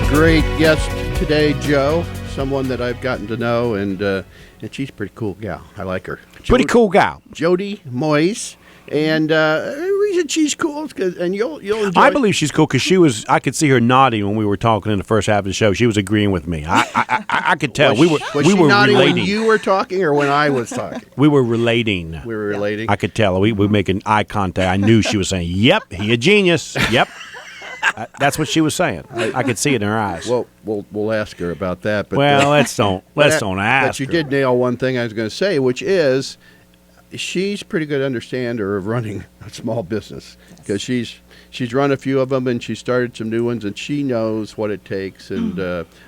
great guest today, Joe. Someone that I've gotten to know, and she's a pretty cool gal. I like her. Pretty cool gal. Jodie Moyes. And the reason she's cool is because, and you'll enjoy. I believe she's cool because I could see her nodding when we were talking in the first half of the show. She was agreeing with me. I could tell. Was we she were nodding relating. when you were talking or when I was talking? We were relating. We were relating. I could tell. We were making eye contact. I knew she was saying, "Yep, he a genius." Yep. That's what she was saying. I could see it in her eyes. Well, we'll ask her about that. But let's don't ask. But you did nail one thing I was going to say, which is she's pretty good understander of running a small business because she's run a few of them and she started some new ones and she knows what it takes. And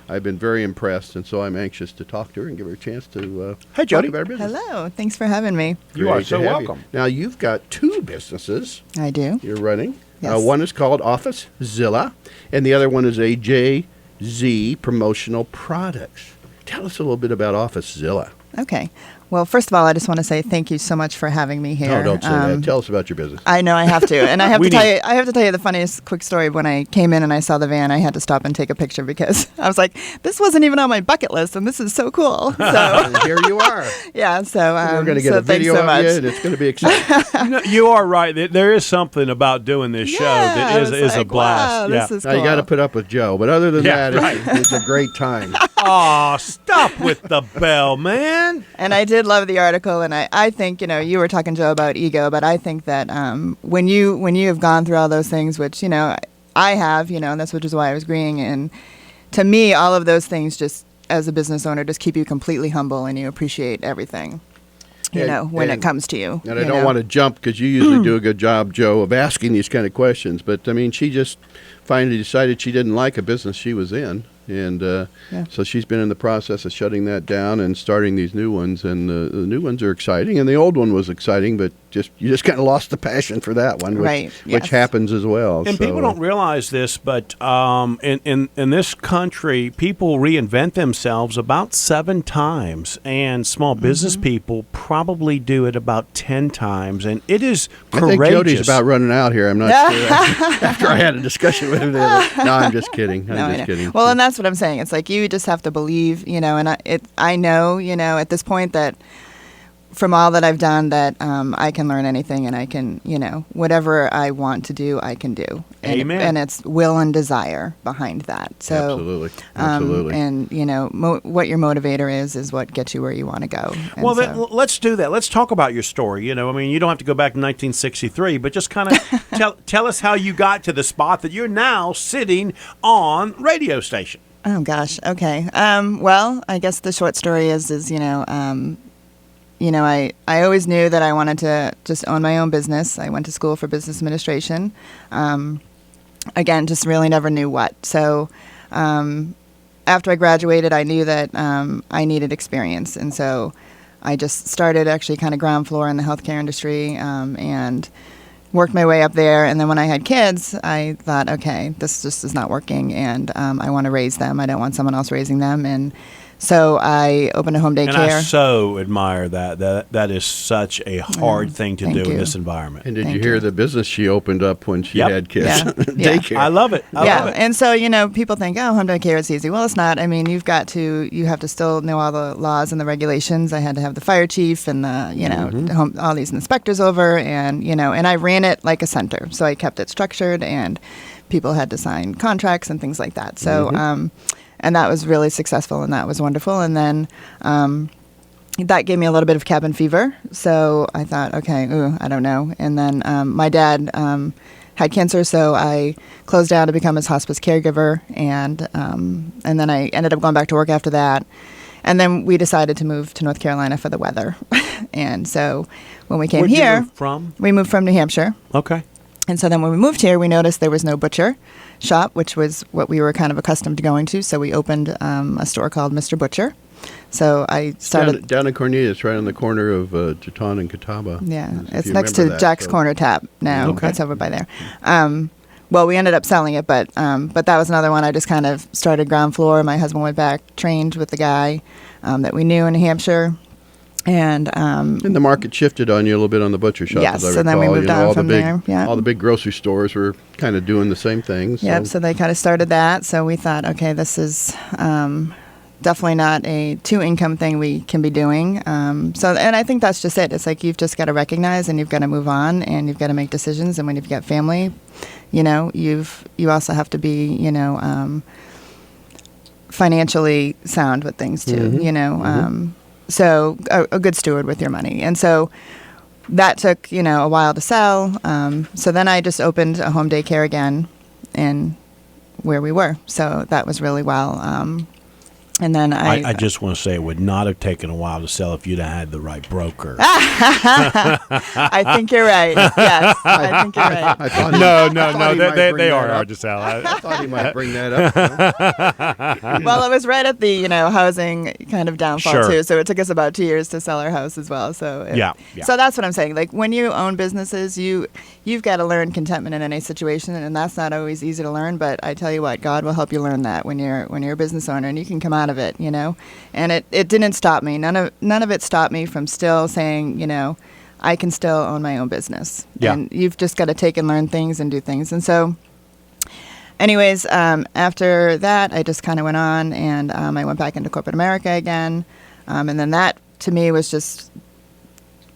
I've been very impressed, and so I'm anxious to talk to her and give her a chance to Hey, talk Jodie. about her business. Hello. Thanks for having me. You are Great so to have welcome. you. Now you've got two businesses I do. you're running. Yes. One is called OfficeZilla, and the other one is AJZ Promotional Products. Tell us a little bit about OfficeZilla. Okay. Well, first of all, I just want to say thank you so much for having me here. No, don't say that. Tell us about your business. I know I have to, and I have We to tell need- you. I have to tell you the funniest quick story. When I came in and I saw the van, I had to stop and take a picture because I was like, "This wasn't even on my bucket list, and this is so cool." So And here you are. yeah, so We're going to get so a video thanks so of you, much. and it's going to be exciting. You are right. There is something about doing this show that Yeah, I is was a like, blast. wow, yeah. this is Now, you got to cool. put up with Joe, but other than Yeah, that, right. it's a great time. Aw, stop with the bell, man. And I did love the article, and I think, you were talking, Joe, about ego, but I think that when you have gone through all those things, which, I have, and that's which is why I was agreeing, and to me, all of those things just, as a business owner, just keep you completely humble and you appreciate everything, when it comes to you. And I don't want to jump because you usually do a good job, Joe, of asking these kind of questions. But, I mean, she just finally decided she didn't like a business she was in. And so she's been in the process of shutting that down and starting these new ones. And the new ones are exciting. And the old one was exciting, but you just kind of lost the passion for that one, which happens as well. And people don't realize this, but in this country, people reinvent themselves about 7 times, and small business people probably do it about 10 times, and it is courageous. I think Jodie's about running out here. I'm not sure. After I had a discussion with her. No, I'm just kidding. I'm just kidding. Well, and that's what I'm saying. It's like you just have to believe, and I know, at this point that from all that I've done that I can learn anything and I can, whatever I want to do, I can do. Amen. And it's will and desire behind that. So Absolutely. And, what your motivator is what gets you where you want to go. And Well, so- let's do that. Let's talk about your story. You don't have to go back to 1963, but just kind of tell us how you got to the spot that you're now sitting on radio station. Oh, gosh. Okay. Well, I guess the short story is I always knew that I wanted to just own my own business. I went to school for business administration. Again, just really never knew what. So after I graduated, I knew that I needed experience. And so I just started actually kind of ground floor in the healthcare industry and worked my way up there. And then when I had kids, I thought, okay, this just is not working. And I want to raise them. I don't want someone else raising them. And so I opened a home daycare. And I so admire that. That is such a hard thing to do in this environment. And did you hear the business she opened up when she had kids? Yeah. Daycare. I love it. I love it. And so, people think, oh, home daycare is easy. Well, it's not. I mean, you have to still know all the laws and the regulations. I had to have the fire chief and the, all these inspectors over and I ran it like a center. So I kept it structured and people had to sign contracts and things like that. So, and that was really successful, and that was wonderful. And then that gave me a little bit of cabin fever. So I thought, okay, I don't know. And then my dad had cancer, so I closed down to become his hospice caregiver. And then I ended up going back to work after that. And then we decided to move to North Carolina for the weather. And so when we came Where'd here, you move from? we moved from New Hampshire. Okay. And so then when we moved here, we noticed there was no butcher shop, which was what we were kind of accustomed to going to. So we opened a store called Mr. Butcher. So I started down in Cornelius, right on the corner of Jeton and Catawba. Yeah, If it's you next remember to that, Jack's so- Corner Tap now. Okay. It's over by there. Well, we ended up selling it, but that was another one. I just kind of started ground floor. My husband went back, trained with the guy that we knew in New Hampshire. And And the market shifted on you a little bit on the butcher shop, yes, as I recall. so then we moved on all from the big, there. Yeah. all the big grocery stores were kind of doing the same thing. So. Yep, so they kind of started that. So we thought, okay, this is definitely not a two-income thing we can be doing. And I think that's just it. It's like you've just got to recognize and you've got to move on and you've got to make decisions. And when you've got family, you also have to be, financially sound with things too, So a good steward with your money. And so that took, a while to sell. So then I just opened a home daycare again in where we were. So that was really well. And then I just want to say it would not have taken a while to sell if you'd have had the right broker. I think you're right. Yes, I think you're right. I thought They are hard to sell. I thought he might bring that up. Well, it was right at the housing kind of downfall Sure. too. So it took us about 2 years to sell our house as well. So Yeah. So that's what I'm saying. Like when you own businesses, you've got to learn contentment in any situation, and that's not always easy to learn. But I tell you what, God will help you learn that when you're a business owner, and you can come out of it, And it didn't stop me. None of it stopped me from still saying, I can still own my own business. Yeah. And you've just got to take and learn things and do things. And so, anyways, after that, I just kind of went on and I went back into corporate America again. And then that to me was just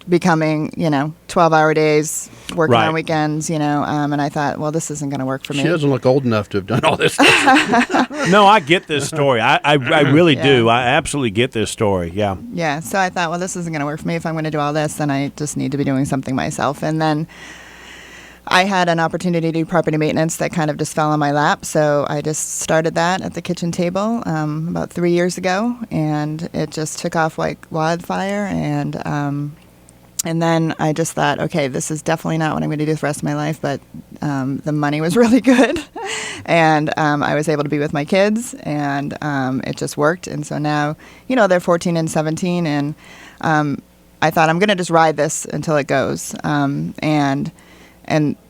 becoming, 12-hour days, working Right. on weekends, and I thought, well, this isn't going to work for me. She doesn't look old enough to have done all this stuff. No, I get this story. I really do. I absolutely get this story. Yeah. Yeah, so I thought, well, this isn't going to work for me. If I'm going to do all this, then I just need to be doing something myself. And then I had an opportunity to do property maintenance that kind of just fell on my lap. So I just started that at the kitchen table about 3 years ago, and it just took off like wildfire. And then I just thought, okay, this is definitely not what I'm going to do the rest of my life, but the money was really good. And I was able to be with my kids, and it just worked. And so now, they're 14 and 17, and I thought I'm going to just ride this until it goes. And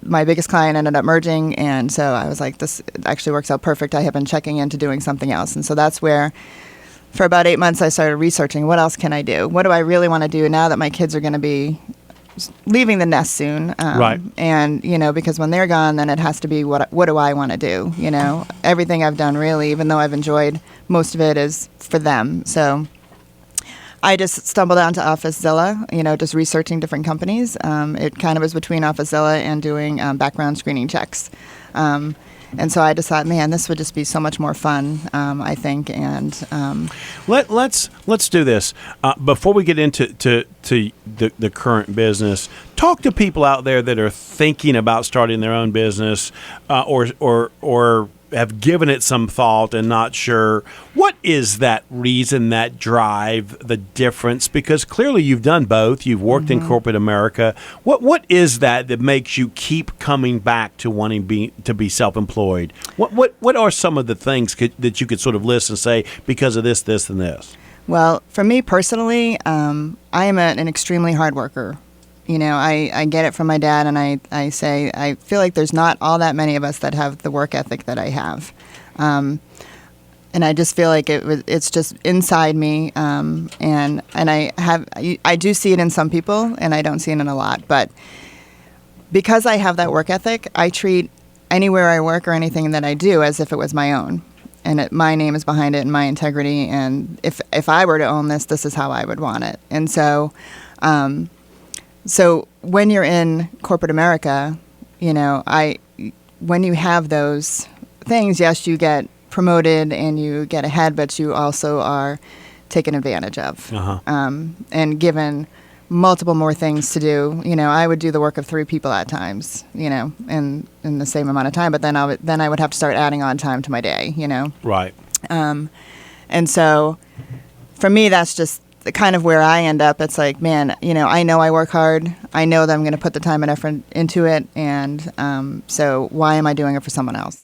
my biggest client ended up merging, and so I was like, this actually works out perfect. I have been checking into doing something else. And so that's where, for about 8 months, I started researching, what else can I do? What do I really want to do now that my kids are going to be leaving the nest soon? Right. And, because when they're gone, then it has to be, what do I want to do? Everything I've done really, even though I've enjoyed most of it, is for them. So I just stumbled onto OfficeZilla, just researching different companies. It kind of was between OfficeZilla and doing background screening checks. And so I just thought, man, this would just be so much more fun, I think. And let's do this before we get into the current business. Talk to people out there that are thinking about starting their own business, or have given it some thought and not sure. What is that reason, that drive, the difference? Because clearly you've done both. You've worked in corporate America. What is that makes you keep coming back to wanting to be self-employed? What are some of the things that you could sort of list and say, because of this, this, and this? Well, for me personally, I am an extremely hard worker. I get it from my dad, and I say, I feel like there's not all that many of us that have the work ethic that I have. And I just feel like it's just inside me. And I do see it in some people, and I don't see it in a lot. But because I have that work ethic, I treat anywhere I work or anything that I do as if it was my own. And my name is behind it, and my integrity. And if I were to own this is how I would want it. And so, so when you're in corporate America, when you have those things, yes, you get promoted and you get ahead, but you also are taken advantage of, and given multiple more things to do. I would do the work of 3 people at times, in the same amount of time, but then I would have to start adding on time to my day, Right. And so for me, that's just kind of where I end up. It's like, man, I know I work hard. I know that I'm going to put the time and effort into it. And so why am I doing it for someone else?